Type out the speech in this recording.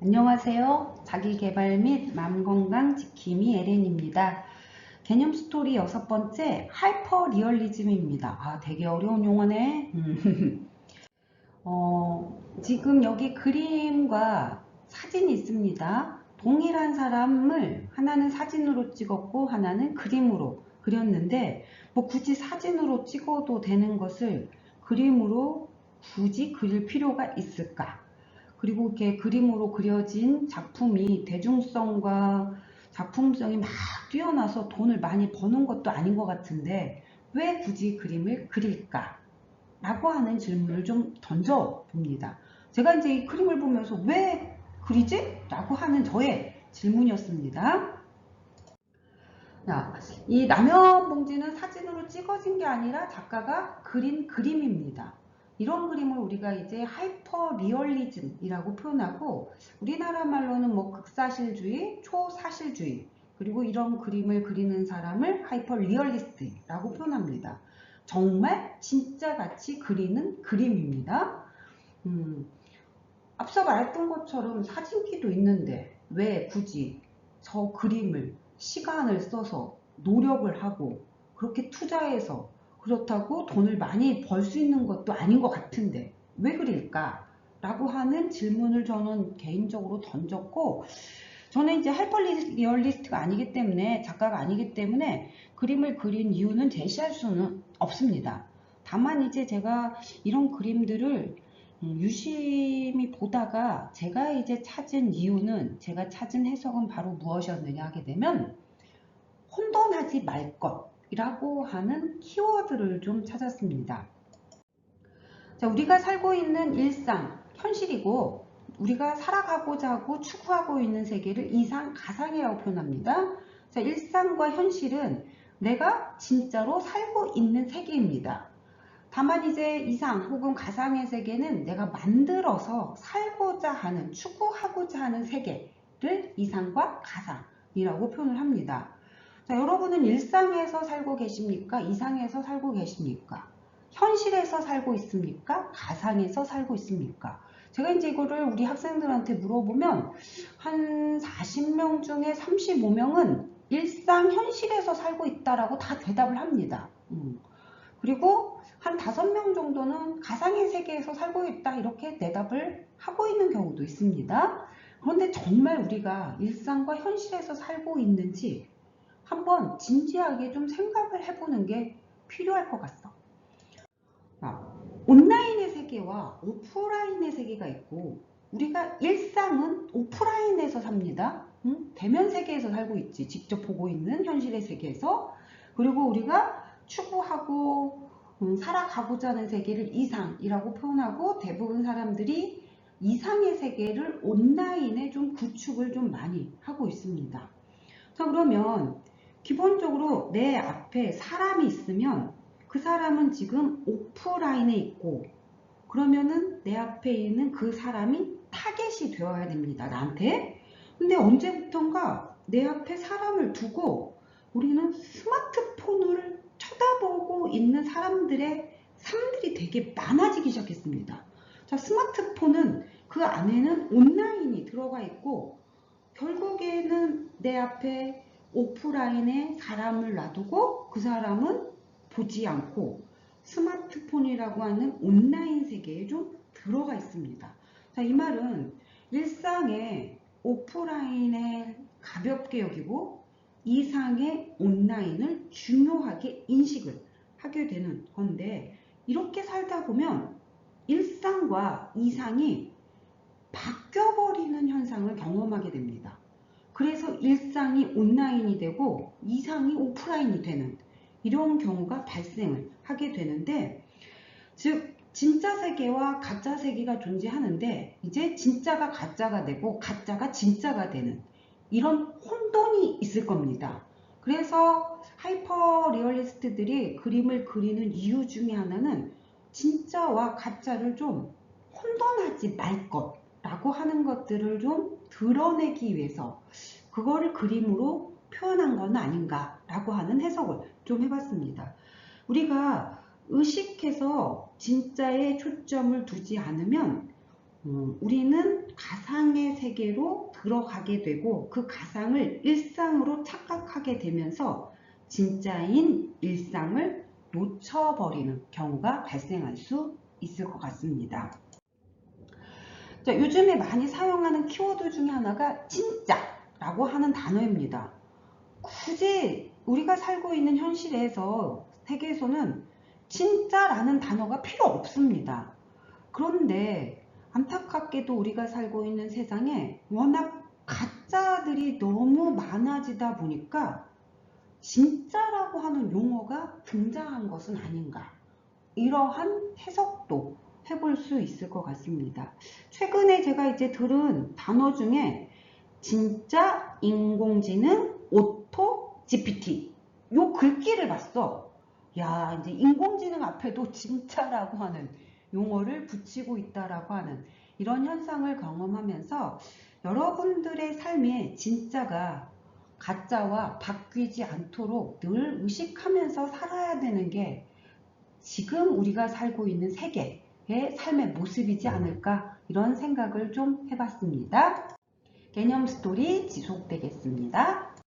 안녕하세요. 자기계발 및 마음건강 지킴이 에렌입니다. 개념 스토리 6번째, 하이퍼 리얼리즘입니다. 되게 어려운 용어네. 지금 여기 그림과 사진이 있습니다. 동일한 사람을 하나는 사진으로 찍었고 하나는 그림으로 그렸는데 뭐 굳이 사진으로 찍어도 되는 것을 그림으로 굳이 그릴 필요가 있을까? 그리고 이렇게 그림으로 그려진 작품이 대중성과 작품성이 막 뛰어나서 돈을 많이 버는 것도 아닌 것 같은데 왜 굳이 그림을 그릴까? 라고 하는 질문을 좀 던져 봅니다. 제가 이제 이 그림을 보면서 왜 그리지? 라고 하는 저의 질문이었습니다. 이 라면 봉지는 사진으로 찍어진 게 아니라 작가가 그린 그림입니다. 이런 그림을 우리가 이제 하이퍼 리얼리즘이라고 표현하고 우리나라 말로는 뭐 극사실주의, 초사실주의 그리고 이런 그림을 그리는 사람을 하이퍼 리얼리스트라고 표현합니다. 정말 진짜 같이 그리는 그림입니다. 앞서 말했던 것처럼 사진기도 있는데 왜 굳이 저 그림을 시간을 써서 노력을 하고 그렇게 투자해서 그렇다고 돈을 많이 벌 수 있는 것도 아닌 것 같은데 왜 그릴까? 라고 하는 질문을 저는 개인적으로 던졌고 저는 이제 하이퍼 리얼리스트가 아니기 때문에 작가가 아니기 때문에 그림을 그린 이유는 제시할 수는 없습니다. 다만 이제 제가 이런 그림들을 유심히 보다가 제가 이제 찾은 이유는 제가 찾은 해석은 바로 무엇이었느냐 하게 되면 혼돈하지 말 것이라고 하는 키워드를 좀 찾았습니다. 자, 우리가 살고 있는 일상, 현실이고 우리가 살아가고자 하고 추구하고 있는 세계를 이상, 가상이라고 표현합니다. 자, 일상과 현실은 내가 진짜로 살고 있는 세계입니다. 다만 이제 이상 혹은 가상의 세계는 내가 만들어서 살고자 하는, 추구하고자 하는 세계를 이상과 가상이라고 표현을 합니다. 자, 여러분은 일상에서 살고 계십니까? 이상에서 살고 계십니까? 현실에서 살고 있습니까? 가상에서 살고 있습니까? 제가 이제 이거를 우리 학생들한테 물어보면 한 40명 중에 35명은 일상 현실에서 살고 있다라고 다 대답을 합니다. 그리고 한 5명 정도는 가상의 세계에서 살고 있다 이렇게 대답을 하고 있는 경우도 있습니다. 그런데 정말 우리가 일상과 현실에서 살고 있는지 한번 진지하게 좀 생각을 해보는 게 필요할 것 같어. 온라인의 세계와 오프라인의 세계가 있고 우리가 일상은 오프라인에서 삽니다. 대면 세계에서 살고 있지. 직접 보고 있는 현실의 세계에서. 그리고 우리가 추구하고 살아가고자 하는 세계를 이상이라고 표현하고 대부분 사람들이 이상의 세계를 온라인에 좀 구축을 좀 많이 하고 있습니다. 자, 그러면 기본적으로 내 앞에 사람이 있으면 그 사람은 지금 오프라인에 있고 그러면은 내 앞에 있는 그 사람이 타겟이 되어야 됩니다. 나한테. 근데 언제부턴가 내 앞에 사람을 두고 우리는 스마트폰을 쳐다보고 있는 사람들의 삶들이 되게 많아지기 시작했습니다. 자, 스마트폰은 그 안에는 온라인이 들어가 있고 결국에는 내 앞에 오프라인에 사람을 놔두고 그 사람은 보지 않고 스마트폰이라고 하는 온라인 세계에 좀 들어가 있습니다. 자, 이 말은 일상의 오프라인에 가볍게 여기고 이상의 온라인을 중요하게 인식을 하게 되는 건데 이렇게 살다 보면 일상과 이상이 바뀌어버리는 현상을 경험하게 됩니다. 그래서 일상이 온라인이 되고 이상이 오프라인이 되는 이런 경우가 발생을 하게 되는데 즉 진짜 세계와 가짜 세계가 존재하는데 이제 진짜가 가짜가 되고 가짜가 진짜가 되는 이런 혼돈이 있을 겁니다. 그래서 하이퍼 리얼리스트들이 그림을 그리는 이유 중에 하나는 진짜와 가짜를 좀 혼돈하지 말 것라고 하는 것들을 좀 드러내기 위해서 그거를 그림으로 표현한 건 아닌가라고 하는 해석을 좀 해봤습니다. 우리가 의식해서 진짜에 초점을 두지 않으면 우리는 가상의 세계로 들어가게 되고 그 가상을 일상으로 착각하게 되면서 진짜인 일상을 놓쳐버리는 경우가 발생할 수 있을 것 같습니다. 자, 요즘에 많이 사용하는 키워드 중에 하나가 진짜라고 하는 단어입니다. 굳이 우리가 살고 있는 현실에서 세계에서는 진짜라는 단어가 필요 없습니다. 그런데 안타깝게도 우리가 살고 있는 세상에 워낙 가짜들이 너무 많아지다 보니까 진짜라고 하는 용어가 등장한 것은 아닌가, 이러한 해석도 해볼 수 있을 것 같습니다. 최근에 제가 이제 들은 단어 중에 진짜 인공지능 오토 GPT, 요 글귀를 봤어. 야, 이제 인공지능 앞에도 진짜라고 하는 용어를 붙이고 있다라고 하는 이런 현상을 경험하면서 여러분들의 삶에 진짜가 가짜와 바뀌지 않도록 늘 의식하면서 살아야 되는 게 지금 우리가 살고 있는 세계의 삶의 모습이지 않을까, 이런 생각을 좀 해봤습니다. 개념 스토리 지속되겠습니다.